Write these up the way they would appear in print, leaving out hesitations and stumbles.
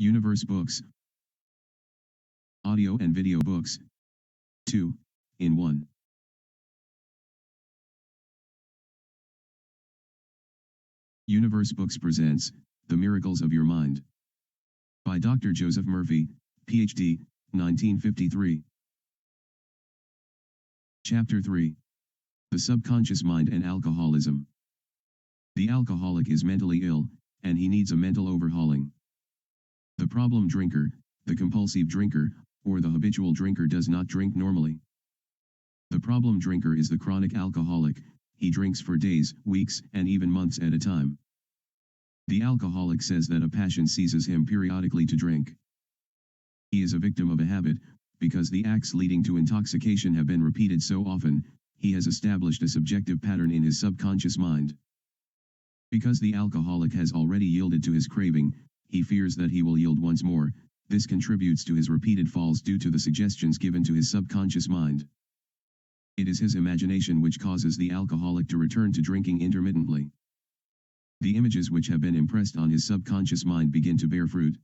Universe books. Audio and video books. 2 in 1. Universe Books presents The Miracles of Your Mind by Dr. Joseph Murphy, Ph.D., 1953. Chapter 3. The Subconscious Mind and Alcoholism. The alcoholic is mentally ill, and he needs a mental overhauling. The problem drinker, the compulsive drinker, or the habitual drinker does not drink normally. The problem drinker is the chronic alcoholic. He drinks for days, weeks, and even months at a time. The alcoholic says that a passion seizes him periodically to drink. He is a victim of a habit, because the acts leading to intoxication have been repeated so often, he has established a subjective pattern in his subconscious mind. Because the alcoholic has already yielded to his craving, he fears that he will yield once more. This contributes to his repeated falls due to the suggestions given to his subconscious mind. It is his imagination which causes the alcoholic to return to drinking intermittently. The images which have been impressed on his subconscious mind begin to bear fruit.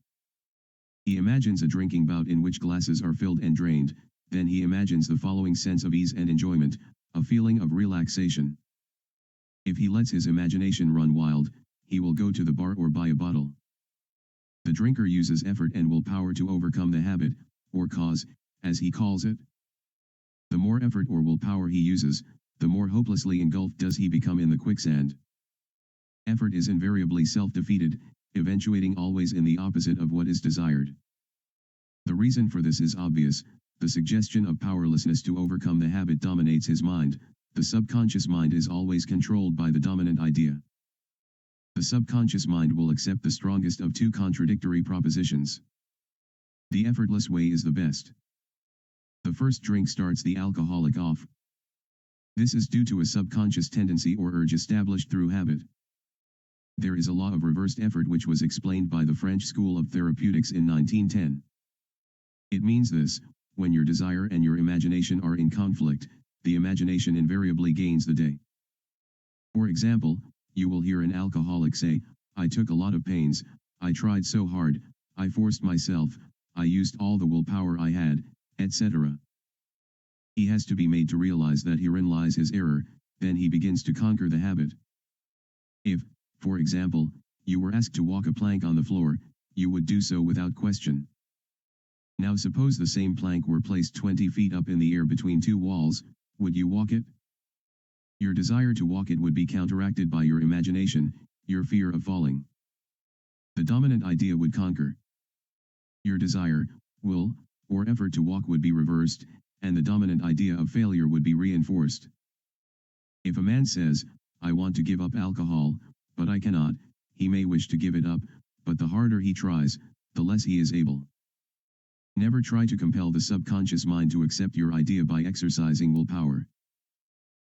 He imagines a drinking bout in which glasses are filled and drained, then he imagines the following sense of ease and enjoyment, a feeling of relaxation. If he lets his imagination run wild, he will go to the bar or buy a bottle. The drinker uses effort and willpower to overcome the habit, or cause, as he calls it. The more effort or willpower he uses, the more hopelessly engulfed does he become in the quicksand. Effort is invariably self-defeated, eventuating always in the opposite of what is desired. The reason for this is obvious. The suggestion of powerlessness to overcome the habit dominates his mind. The subconscious mind is always controlled by the dominant idea. The subconscious mind will accept the strongest of two contradictory propositions. The effortless way is the best. The first drink starts the alcoholic off. This is due to a subconscious tendency or urge established through habit. There is a law of reversed effort which was explained by the French School of Therapeutics in 1910. It means this: when your desire and your imagination are in conflict, the imagination invariably gains the day. For example, you will hear an alcoholic say, "I took a lot of pains, I tried so hard, I forced myself, I used all the willpower I had," etc. He has to be made to realize that herein lies his error, then he begins to conquer the habit. If, for example, you were asked to walk a plank on the floor, you would do so without question. Now suppose the same plank were placed 20 feet up in the air between two walls, would you walk it? Your desire to walk it would be counteracted by your imagination, your fear of falling. The dominant idea would conquer. Your desire, will, or effort to walk would be reversed, and the dominant idea of failure would be reinforced. If a man says, "I want to give up alcohol, but I cannot," he may wish to give it up, but the harder he tries, the less he is able. Never try to compel the subconscious mind to accept your idea by exercising willpower.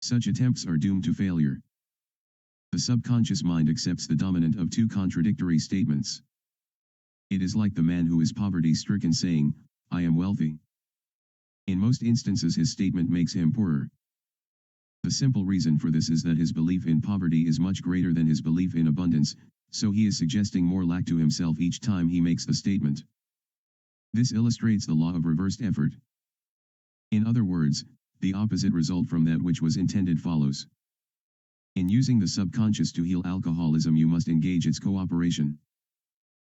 Such attempts are doomed to failure. The subconscious mind accepts the dominant of two contradictory statements. It is like the man who is poverty-stricken saying, "I am wealthy." In most instances his statement makes him poorer. The simple reason for this is that his belief in poverty is much greater than his belief in abundance, so he is suggesting more lack to himself each time he makes the statement. This illustrates the law of reversed effort. In other words, the opposite result from that which was intended follows. In using the subconscious to heal alcoholism, you must engage its cooperation.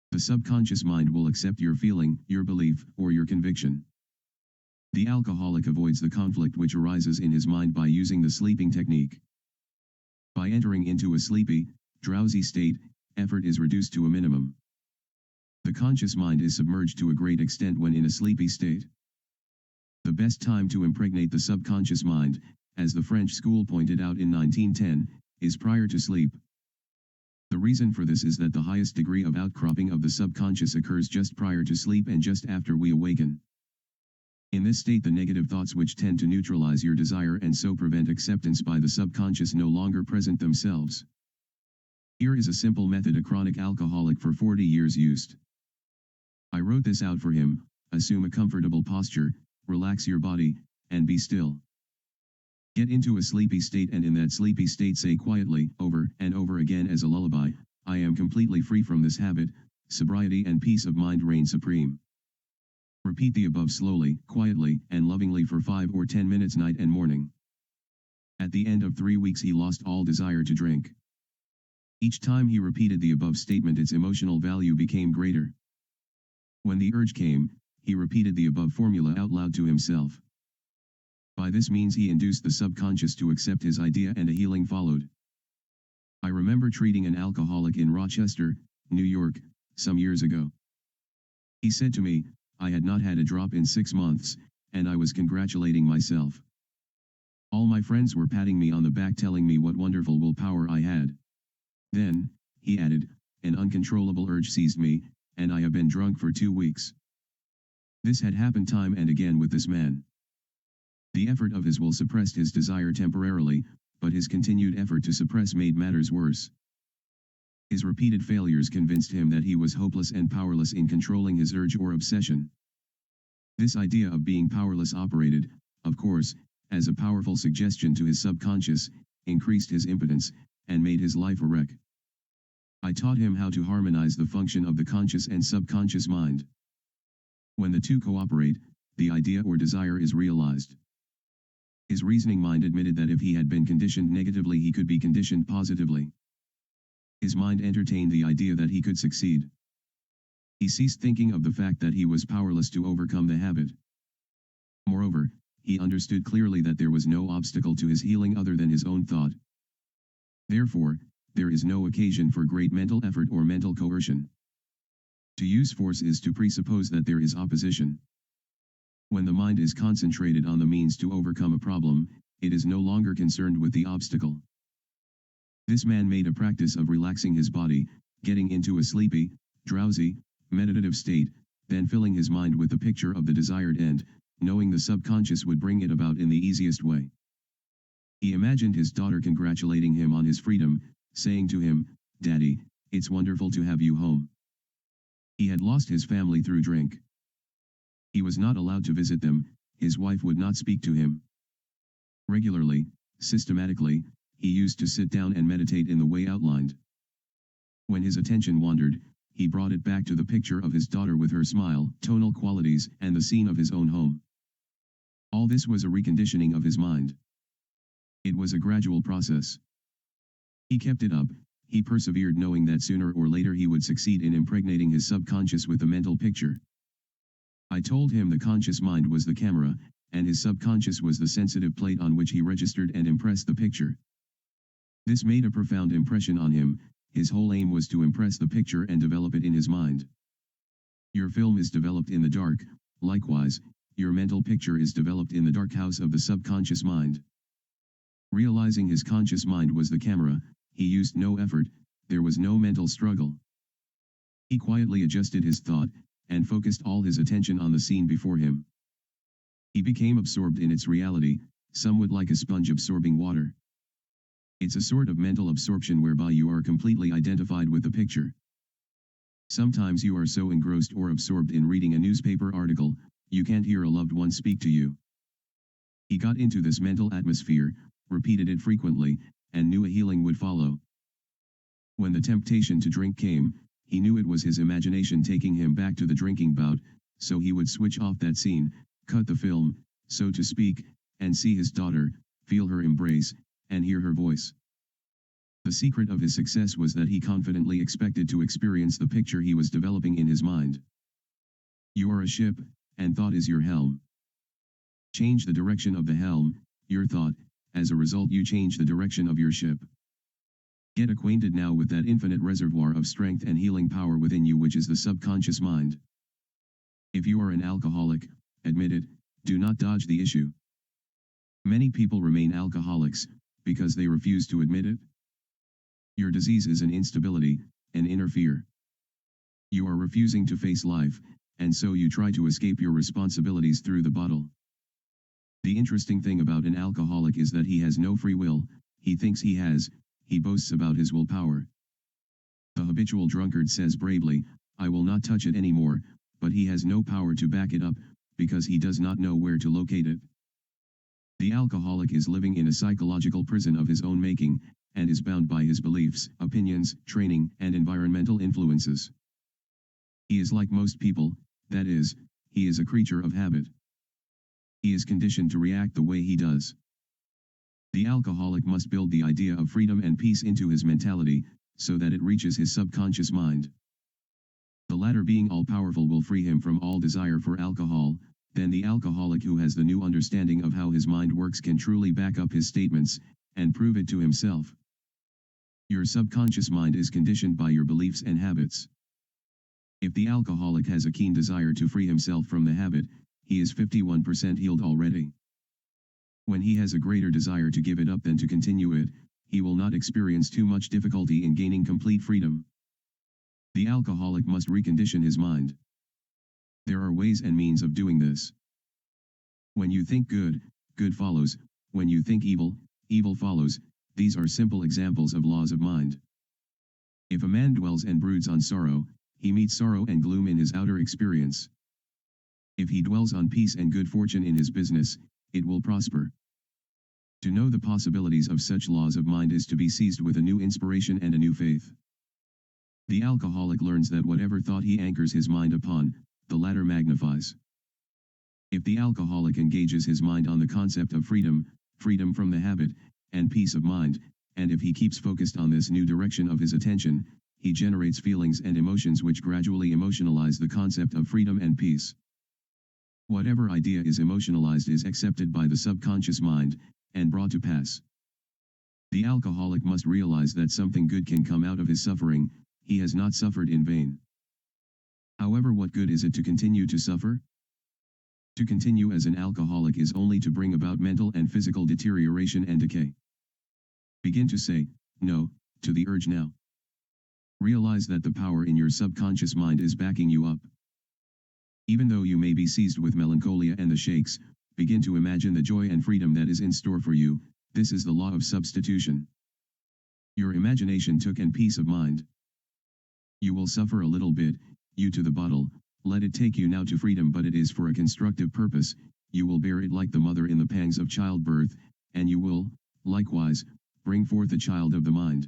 The subconscious mind will accept your feeling, your belief, or your conviction. The alcoholic avoids the conflict which arises in his mind by using the sleeping technique. By entering into a sleepy, drowsy state, effort is reduced to a minimum. The conscious mind is submerged to a great extent when in a sleepy state. The best time to impregnate the subconscious mind, as the French school pointed out in 1910, is prior to sleep. The reason for this is that the highest degree of outcropping of the subconscious occurs just prior to sleep and just after we awaken. In this state, the negative thoughts which tend to neutralize your desire and so prevent acceptance by the subconscious no longer present themselves. Here is a simple method a chronic alcoholic for 40 years used. I wrote this out for him: assume a comfortable posture, relax your body, and be still. Get into a sleepy state, and in that sleepy state say quietly, over and over again as a lullaby, "I am completely free from this habit, sobriety and peace of mind reign supreme. Repeat the above slowly, quietly, and lovingly for 5 or 10 minutes night and morning. At the end of 3 weeks he lost all desire to drink. Each time he repeated the above statement its emotional value became greater. When the urge came, he repeated the above formula out loud to himself. By this means he induced the subconscious to accept his idea and a healing followed. I remember treating an alcoholic in Rochester, New York, some years ago. He said to me, I had not had a drop in 6 months, and I was congratulating myself. All my friends were patting me on the back telling me what wonderful willpower I had. Then, he added, an uncontrollable urge seized me, and I have been drunk for 2 weeks. This had happened time and again with this man. The effort of his will suppressed his desire temporarily, but his continued effort to suppress made matters worse. His repeated failures convinced him that he was hopeless and powerless in controlling his urge or obsession. This idea of being powerless operated, of course, as a powerful suggestion to his subconscious, increased his impotence, and made his life a wreck. I taught him how to harmonize the function of the conscious and subconscious mind. When the two cooperate, the idea or desire is realized. His reasoning mind admitted that if he had been conditioned negatively he could be conditioned positively. His mind entertained the idea that he could succeed. He ceased thinking of the fact that he was powerless to overcome the habit. Moreover, he understood clearly that there was no obstacle to his healing other than his own thought. Therefore, there is no occasion for great mental effort or mental coercion. To use force is to presuppose that there is opposition. When the mind is concentrated on the means to overcome a problem, it is no longer concerned with the obstacle. This man made a practice of relaxing his body, getting into a sleepy, drowsy, meditative state, then filling his mind with the picture of the desired end, knowing the subconscious would bring it about in the easiest way. He imagined his daughter congratulating him on his freedom, saying to him, "Daddy, it's wonderful to have you home." He had lost his family through drink. He was not allowed to visit them, his wife would not speak to him. Regularly, systematically, he used to sit down and meditate in the way outlined. When his attention wandered, he brought it back to the picture of his daughter with her smile, tonal qualities, and the scene of his own home. All this was a reconditioning of his mind. It was a gradual process. He kept it up, he persevered knowing that sooner or later he would succeed in impregnating his subconscious with the mental picture. I told him the conscious mind was the camera, and his subconscious was the sensitive plate on which he registered and impressed the picture. This made a profound impression on him. His whole aim was to impress the picture and develop it in his mind. Your film is developed in the dark, likewise, your mental picture is developed in the dark house of the subconscious mind. Realizing his conscious mind was the camera, he used no effort, there was no mental struggle. He quietly adjusted his thought, and focused all his attention on the scene before him. He became absorbed in its reality, somewhat like a sponge absorbing water. It's a sort of mental absorption whereby you are completely identified with the picture. Sometimes you are so engrossed or absorbed in reading a newspaper article, you can't hear a loved one speak to you. He got into this mental atmosphere, repeated it frequently, and knew a healing would follow. When the temptation to drink came, he knew it was his imagination taking him back to the drinking bout, so he would switch off that scene, cut the film, so to speak, and see his daughter, feel her embrace, and hear her voice. The secret of his success was that he confidently expected to experience the picture he was developing in his mind. You are a ship, and thought is your helm. Change the direction of the helm, your thought, as a result you change the direction of your ship. Get acquainted now with that infinite reservoir of strength and healing power within you which is the subconscious mind. If you are an alcoholic, admit it, do not dodge the issue. Many people remain alcoholics, because they refuse to admit it. Your disease is an instability, an inner fear. You are refusing to face life, and so you try to escape your responsibilities through the bottle. The interesting thing about an alcoholic is that he has no free will, he thinks he has, he boasts about his willpower. The habitual drunkard says bravely, I will not touch it anymore, but he has no power to back it up, because he does not know where to locate it. The alcoholic is living in a psychological prison of his own making, and is bound by his beliefs, opinions, training, and environmental influences. He is like most people, that is, he is a creature of habit. He is conditioned to react the way he does. The alcoholic must build the idea of freedom and peace into his mentality, so that it reaches his subconscious mind. The latter, being all-powerful, will free him from all desire for alcohol. Then the alcoholic who has the new understanding of how his mind works can truly back up his statements, and prove it to himself. Your subconscious mind is conditioned by your beliefs and habits. If the alcoholic has a keen desire to free himself from the habit, he is 51% healed already. When he has a greater desire to give it up than to continue it, he will not experience too much difficulty in gaining complete freedom. The alcoholic must recondition his mind. There are ways and means of doing this. When you think good, good follows. When you think evil, evil follows. These are simple examples of laws of mind. If a man dwells and broods on sorrow, he meets sorrow and gloom in his outer experience. If he dwells on peace and good fortune in his business, it will prosper. To know the possibilities of such laws of mind is to be seized with a new inspiration and a new faith. The alcoholic learns that whatever thought he anchors his mind upon, the latter magnifies. If the alcoholic engages his mind on the concept of freedom, freedom from the habit, and peace of mind, and if he keeps focused on this new direction of his attention, he generates feelings and emotions which gradually emotionalize the concept of freedom and peace. Whatever idea is emotionalized is accepted by the subconscious mind, and brought to pass. The alcoholic must realize that something good can come out of his suffering. He has not suffered in vain. However, what good is it to continue to suffer? To continue as an alcoholic is only to bring about mental and physical deterioration and decay. Begin to say no to the urge now. Realize that the power in your subconscious mind is backing you up. Even though you may be seized with melancholia and the shakes, begin to imagine the joy and freedom that is in store for you. This is the law of substitution. Your imagination took and peace of mind. You will suffer a little bit, you to the bottle, let it take you now to freedom, but it is for a constructive purpose. You will bear it like the mother in the pangs of childbirth, and you will, likewise, bring forth the child of the mind.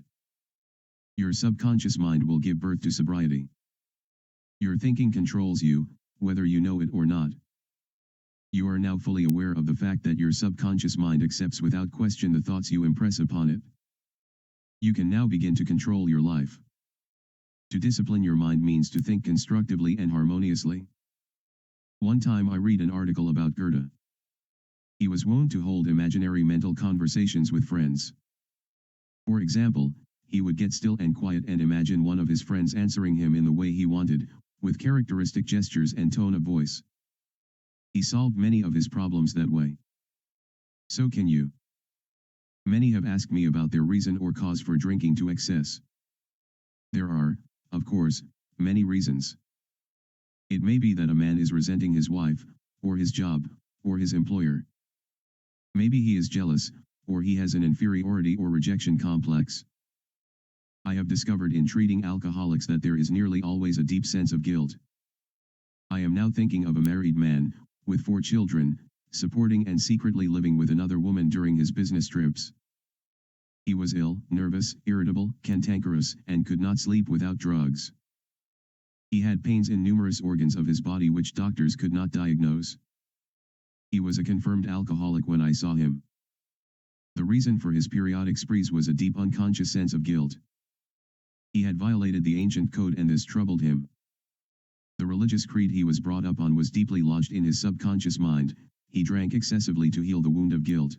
Your subconscious mind will give birth to sobriety. Your thinking controls you, whether you know it or not. You are now fully aware of the fact that your subconscious mind accepts without question the thoughts you impress upon it. You can now begin to control your life. To discipline your mind means to think constructively and harmoniously. One time I read an article about Goethe. He was wont to hold imaginary mental conversations with friends. For example, he would get still and quiet and imagine one of his friends answering him in the way he wanted, with characteristic gestures and tone of voice. He solved many of his problems that way. So can you. Many have asked me about their reason or cause for drinking to excess. There are, of course, many reasons. It may be that a man is resenting his wife, or his job, or his employer. Maybe he is jealous, or he has an inferiority or rejection complex. I have discovered in treating alcoholics that there is nearly always a deep sense of guilt. I am now thinking of a married man, with 4 children, supporting and secretly living with another woman during his business trips. He was ill, nervous, irritable, cantankerous, and could not sleep without drugs. He had pains in numerous organs of his body which doctors could not diagnose. He was a confirmed alcoholic when I saw him. The reason for his periodic sprees was a deep unconscious sense of guilt. He had violated the ancient code and this troubled him. The religious creed he was brought up on was deeply lodged in his subconscious mind. He drank excessively to heal the wound of guilt.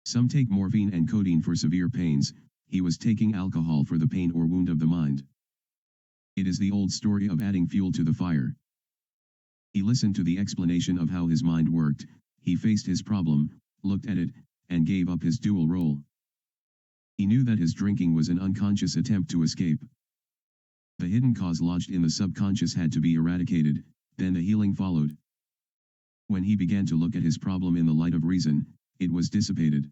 Some take morphine and codeine for severe pains. He was taking alcohol for the pain or wound of the mind. It is the old story of adding fuel to the fire. He listened to the explanation of how his mind worked. He faced his problem, looked at it, and gave up his dual role. He knew that his drinking was an unconscious attempt to escape. The hidden cause lodged in the subconscious had to be eradicated, then the healing followed. When he began to look at his problem in the light of reason, it was dissipated.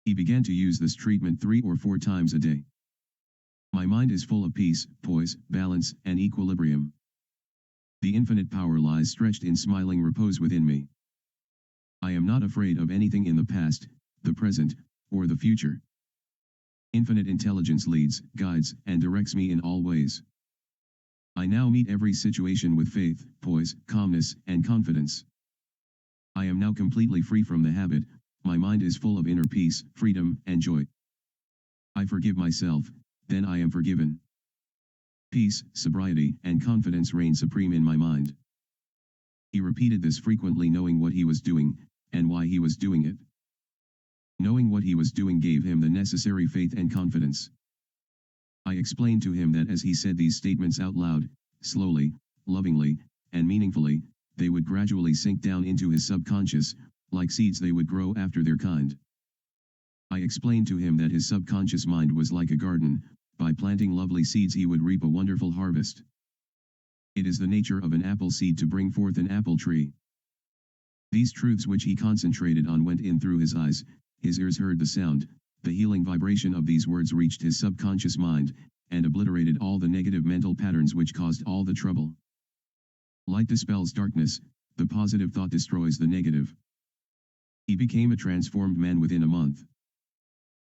He began to use this treatment 3 or 4 times a day. My mind is full of peace, poise, balance, and equilibrium. The infinite power lies stretched in smiling repose within me. I am not afraid of anything in the past, the present, or the future. Infinite intelligence leads, guides, and directs me in all ways. I now meet every situation with faith, poise, calmness, and confidence. I am now completely free from the habit, my mind is full of inner peace, freedom, and joy. I forgive myself, then I am forgiven. Peace, sobriety, and confidence reign supreme in my mind. He repeated this frequently, knowing what he was doing, and why he was doing it. Knowing what he was doing gave him the necessary faith and confidence. I explained to him that as he said these statements out loud, slowly, lovingly, and meaningfully, they would gradually sink down into his subconscious, like seeds they would grow after their kind. I explained to him that his subconscious mind was like a garden, by planting lovely seeds he would reap a wonderful harvest. It is the nature of an apple seed to bring forth an apple tree. These truths which he concentrated on went in through his eyes, his ears heard the sound, the healing vibration of these words reached his subconscious mind, and obliterated all the negative mental patterns which caused all the trouble. Light dispels darkness, the positive thought destroys the negative. He became a transformed man within a month.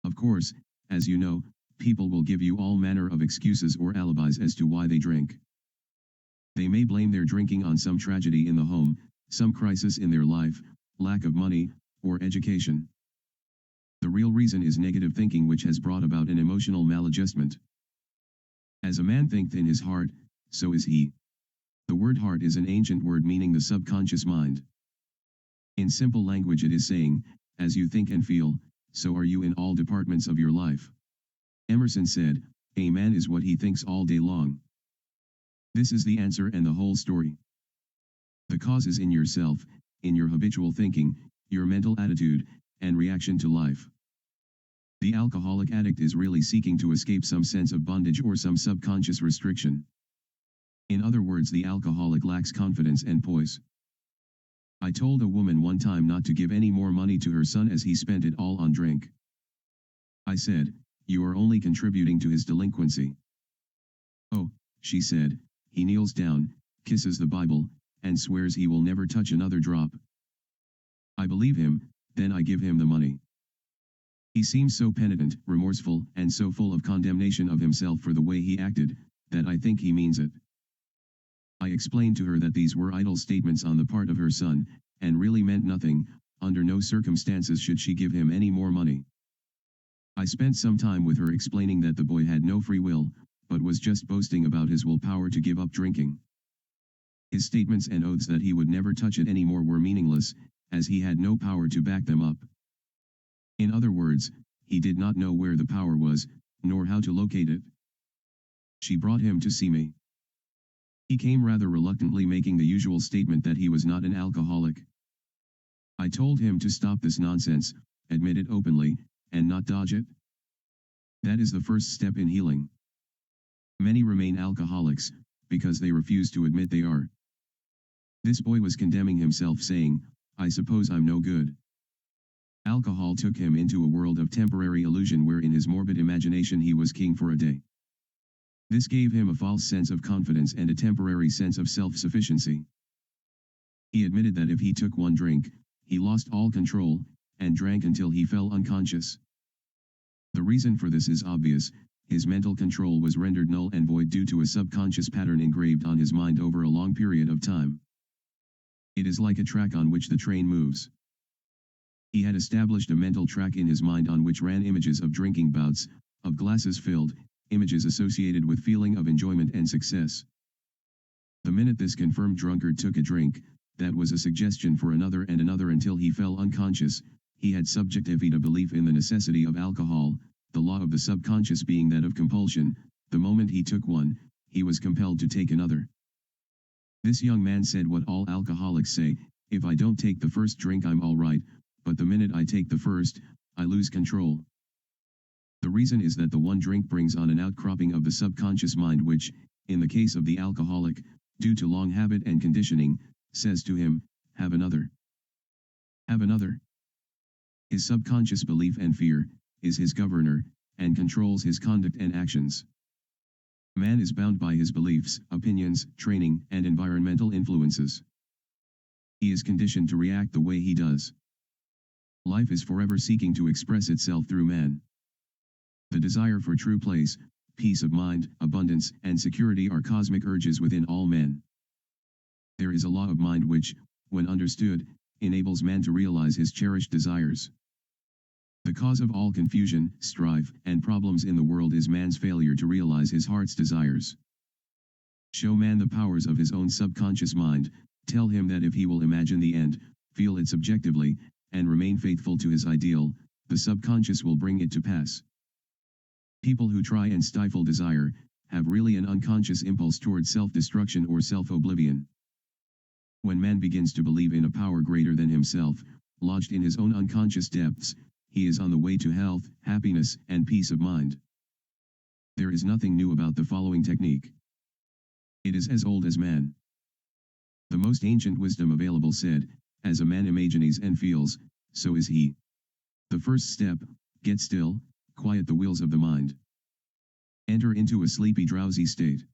Of course, as you know, people will give you all manner of excuses or alibis as to why they drink. They may blame their drinking on some tragedy in the home, some crisis in their life, lack of money, or education. The real reason is negative thinking, which has brought about an emotional maladjustment. As a man thinketh in his heart, so is he. The word heart is an ancient word meaning the subconscious mind. In simple language it is saying, as you think and feel, so are you in all departments of your life. Emerson said, a man is what he thinks all day long. This is the answer and the whole story. The cause is in yourself, in your habitual thinking, your mental attitude, and reaction to life. The alcoholic addict is really seeking to escape some sense of bondage or some subconscious restriction. In other words, the alcoholic lacks confidence and poise. I told a woman one time not to give any more money to her son as he spent it all on drink. I said, you are only contributing to his delinquency. Oh, she said, he kneels down, kisses the Bible, and swears he will never touch another drop. I believe him, then I give him the money. He seems so penitent, remorseful, and so full of condemnation of himself for the way he acted, that I think he means it. I explained to her that these were idle statements on the part of her son, and really meant nothing. Under no circumstances should she give him any more money. I spent some time with her explaining that the boy had no free will, but was just boasting about his willpower to give up drinking. His statements and oaths that he would never touch it anymore were meaningless, as he had no power to back them up. In other words, he did not know where the power was, nor how to locate it. She brought him to see me. He came rather reluctantly, making the usual statement that he was not an alcoholic. I told him to stop this nonsense, admit it openly, and not dodge it. That is the first step in healing. Many remain alcoholics, because they refuse to admit they are. This boy was condemning himself, saying, I suppose I'm no good. Alcohol took him into a world of temporary illusion where in his morbid imagination he was king for a day. This gave him a false sense of confidence and a temporary sense of self-sufficiency. He admitted that if he took one drink, he lost all control, and drank until he fell unconscious. The reason for this is obvious. His mental control was rendered null and void due to a subconscious pattern engraved on his mind over a long period of time. It is like a track on which the train moves. He had established a mental track in his mind on which ran images of drinking bouts, of glasses filled, images associated with feeling of enjoyment and success. The minute this confirmed drunkard took a drink, that was a suggestion for another and another until he fell unconscious. He had subjectively a belief in the necessity of alcohol, the law of the subconscious being that of compulsion. The moment he took one, he was compelled to take another. This young man said what all alcoholics say, if I don't take the first drink I'm all right, but the minute I take the first, I lose control. The reason is that the one drink brings on an outcropping of the subconscious mind which, in the case of the alcoholic, due to long habit and conditioning, says to him, have another. Have another. His subconscious belief and fear is his governor, and controls his conduct and actions. Man is bound by his beliefs, opinions, training, and environmental influences. He is conditioned to react the way he does. Life is forever seeking to express itself through man. The desire for true place, peace of mind, abundance, and security are cosmic urges within all men. There is a law of mind which, when understood, enables man to realize his cherished desires. The cause of all confusion, strife, and problems in the world is man's failure to realize his heart's desires. Show man the powers of his own subconscious mind, tell him that if he will imagine the end, feel it subjectively, and remain faithful to his ideal, the subconscious will bring it to pass. People who try and stifle desire, have really an unconscious impulse toward self-destruction or self-oblivion. When man begins to believe in a power greater than himself, lodged in his own unconscious depths, he is on the way to health, happiness, and peace of mind. There is nothing new about the following technique. It is as old as man. The most ancient wisdom available said, "As a man imagines and feels, so is he." The first step, get still, quiet the wheels of the mind. Enter into a sleepy, drowsy state.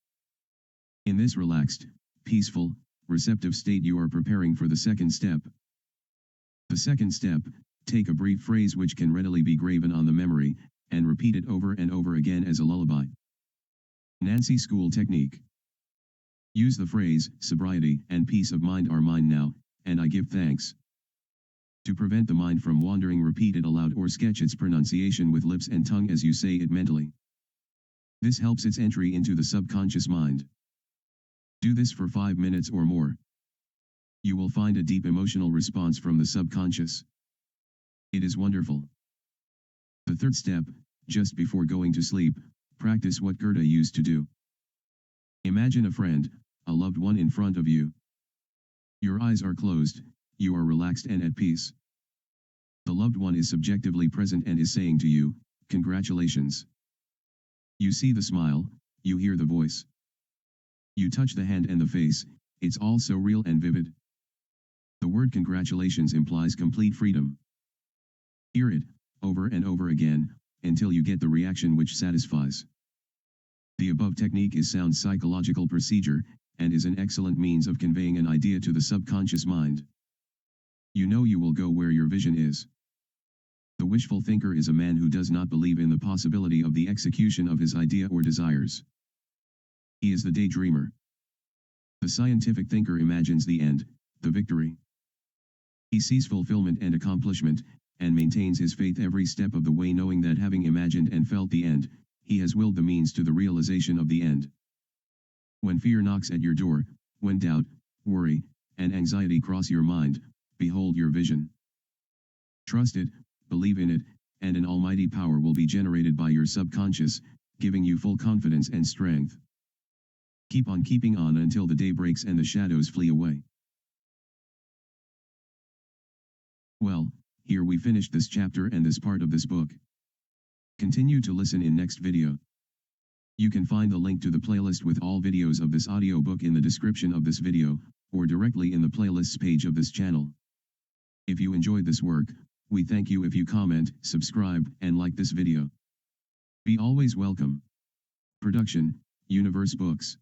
In this relaxed, peaceful, receptive state you are preparing for the second step. The second step, take a brief phrase which can readily be graven on the memory, and repeat it over and over again as a lullaby. Nancy School Technique. Use the phrase, "Sobriety and peace of mind are mine now, and I give thanks." To prevent the mind from wandering, repeat it aloud or sketch its pronunciation with lips and tongue as you say it mentally. This helps its entry into the subconscious mind. Do this for 5 minutes or more. You will find a deep emotional response from the subconscious. It is wonderful. The third step, just before going to sleep, practice what Goethe used to do. Imagine a friend, a loved one in front of you. Your eyes are closed, you are relaxed and at peace. The loved one is subjectively present and is saying to you, "Congratulations." You see the smile, you hear the voice. You touch the hand and the face, it's all so real and vivid. The word congratulations implies complete freedom. Hear it, over and over again, until you get the reaction which satisfies. The above technique is sound psychological procedure, and is an excellent means of conveying an idea to the subconscious mind. You know you will go where your vision is. The wishful thinker is a man who does not believe in the possibility of the execution of his idea or desires. He is the daydreamer. The scientific thinker imagines the end, the victory. He sees fulfillment and accomplishment, and maintains his faith every step of the way, knowing that having imagined and felt the end, he has willed the means to the realization of the end. When fear knocks at your door, when doubt, worry, and anxiety cross your mind, behold your vision. Trust it, believe in it, and an almighty power will be generated by your subconscious, giving you full confidence and strength. Keep on keeping on until the day breaks and the shadows flee away. Well, here we finished this chapter and this part of this book. Continue to listen in next video. You can find the link to the playlist with all videos of this audiobook in the description of this video, or directly in the playlists page of this channel. If you enjoyed this work, we thank you if you comment, subscribe, and like this video. Be always welcome. Production, Universe Books.